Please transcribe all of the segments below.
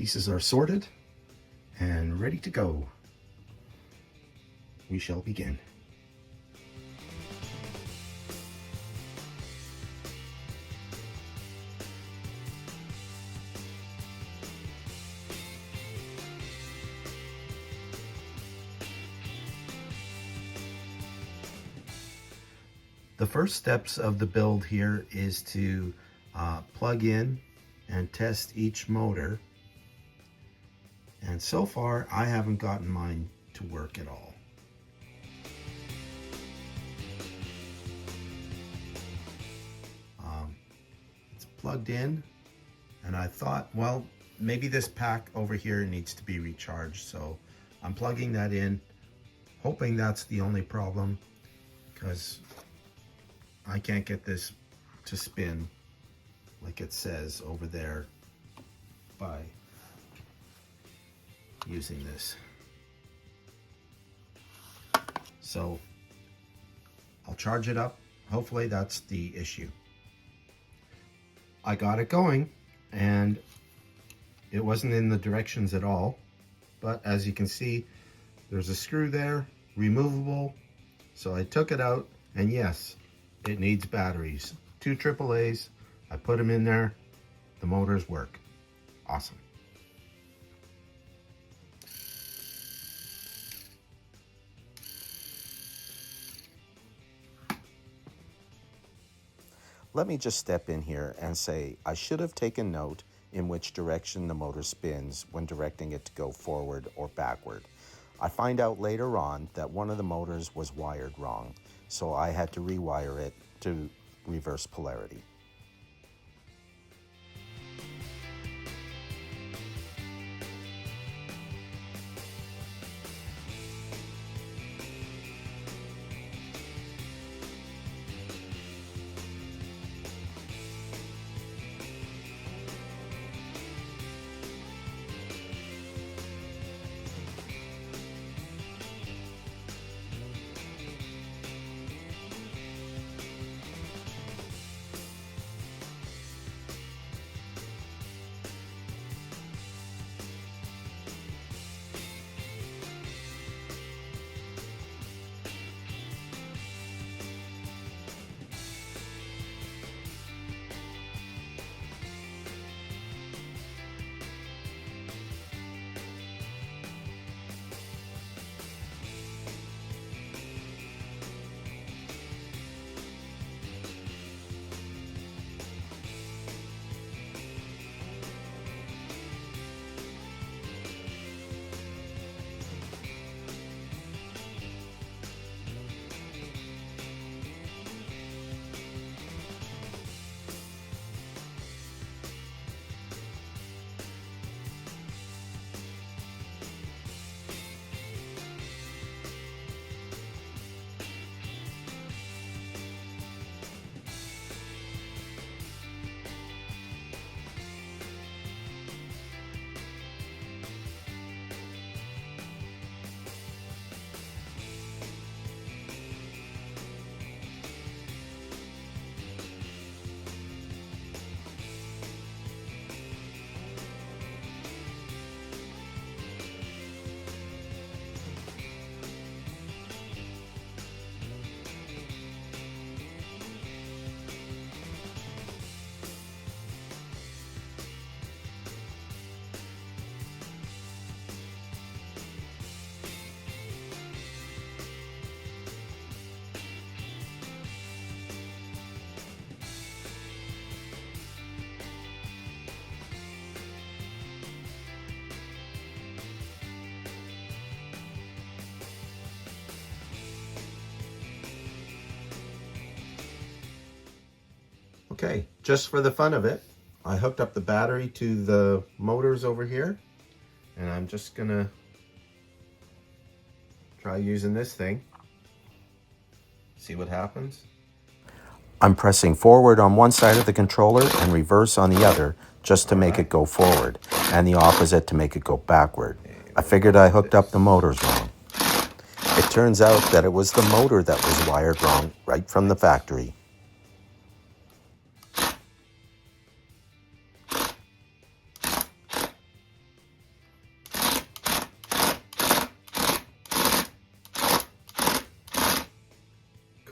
pieces are sorted and ready to go. We shall begin. The first steps of the build here is to plug in and test each motor. And so far, I haven't gotten mine to work at all. It's plugged in, and I thought, well, maybe this pack over here needs to be recharged. So I'm plugging that in, hoping that's the only problem, because I can't get this to spin like it says over there by using this. So I'll charge it up. Hopefully that's the issue. I got it going and it wasn't in the directions at all. But as you can see, there's a screw there, removable. So I took it out, and yes, it needs batteries. 2 AAAs, I put them in there, the motors work. Awesome. Let me just step in here and say I should have taken note in which direction the motor spins when directing it to go forward or backward. I find out later on that one of the motors was wired wrong, so I had to rewire it to reverse polarity. Okay, just for the fun of it, I hooked up the battery to the motors over here, and I'm just gonna try using this thing. See what happens. I'm pressing forward on one side of the controller and reverse on the other just to make it go forward, and the opposite to make it go backward. I figured I hooked up the motors wrong. It turns out that it was the motor that was wired wrong right from the factory.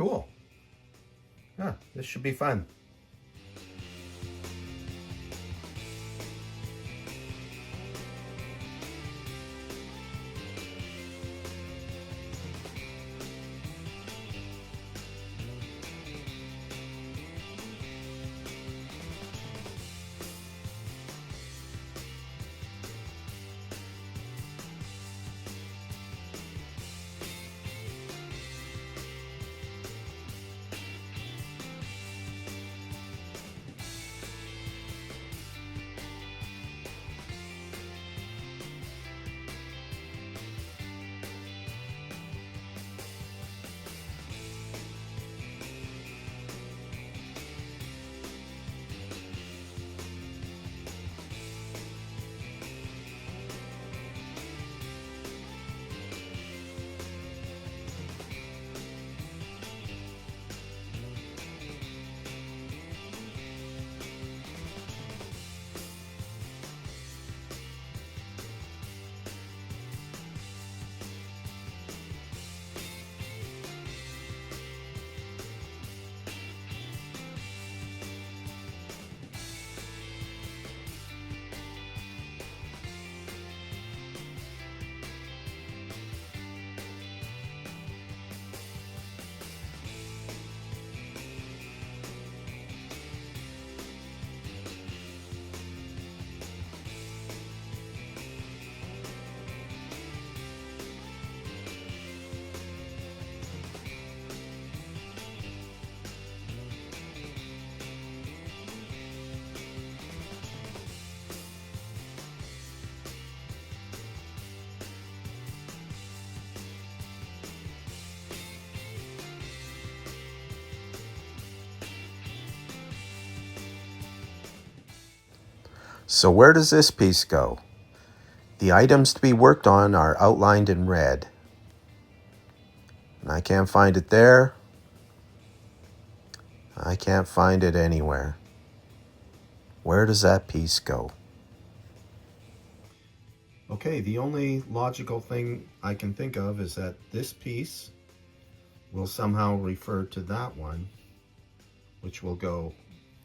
cool. Yeah, this should be fun. So where does this piece go? The items to be worked on are outlined in red. And I can't find it there. I can't find it anywhere. Where does that piece go? Okay, the only logical thing I can think of is that this piece will somehow refer to that one, which will go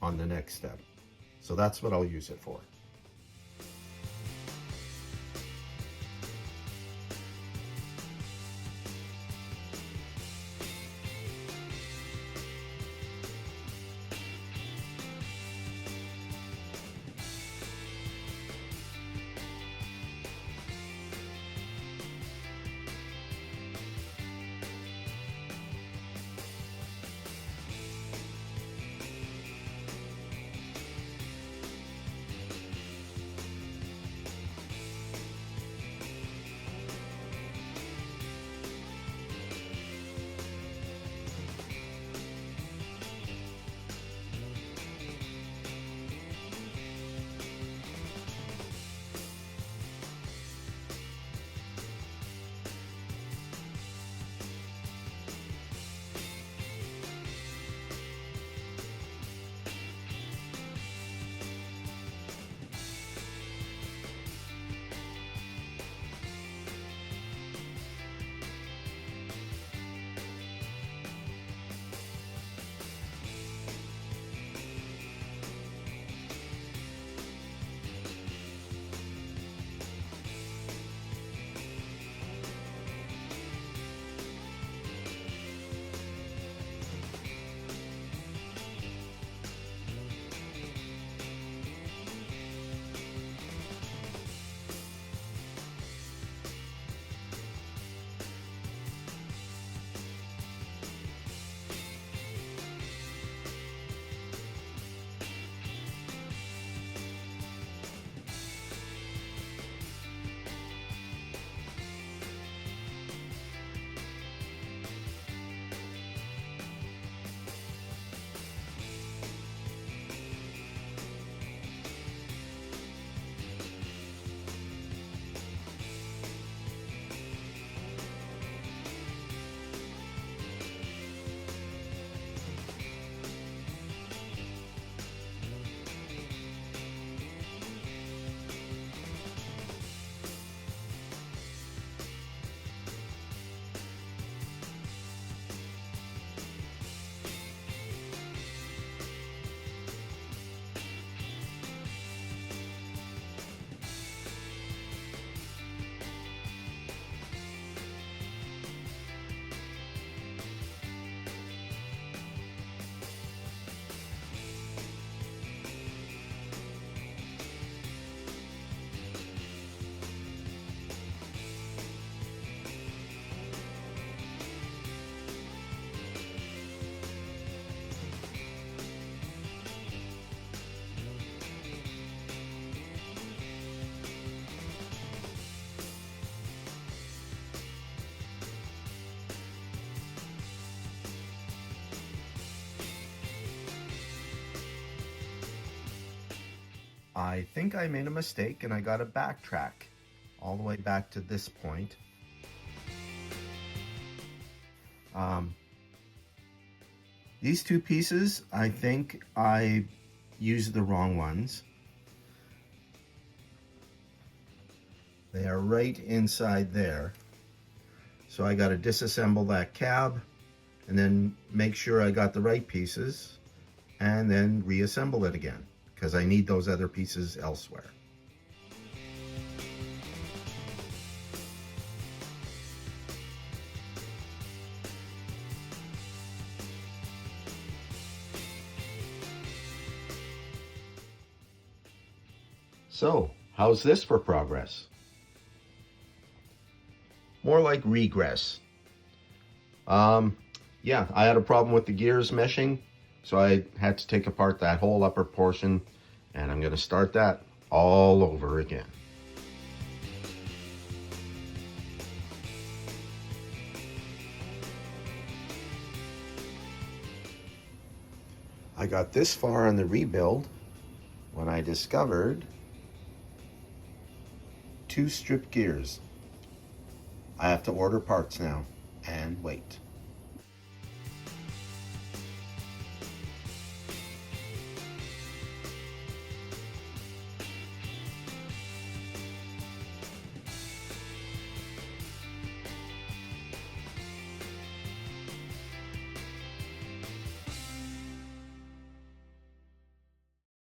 on the next step. So that's what I'll use it for. I think I made a mistake and I got to backtrack all the way back to this point. These two pieces, I think I used the wrong ones. They are right inside there. So I got to disassemble that cab and then make sure I got the right pieces and then reassemble it again because I need those other pieces elsewhere. So, how's this for progress? More like regress. Yeah, I had a problem with the gears meshing, so I had to take apart that whole upper portion, and I'm going to start that all over again. I got this far in the rebuild when I discovered 2 stripped gears. I have to order parts now and wait.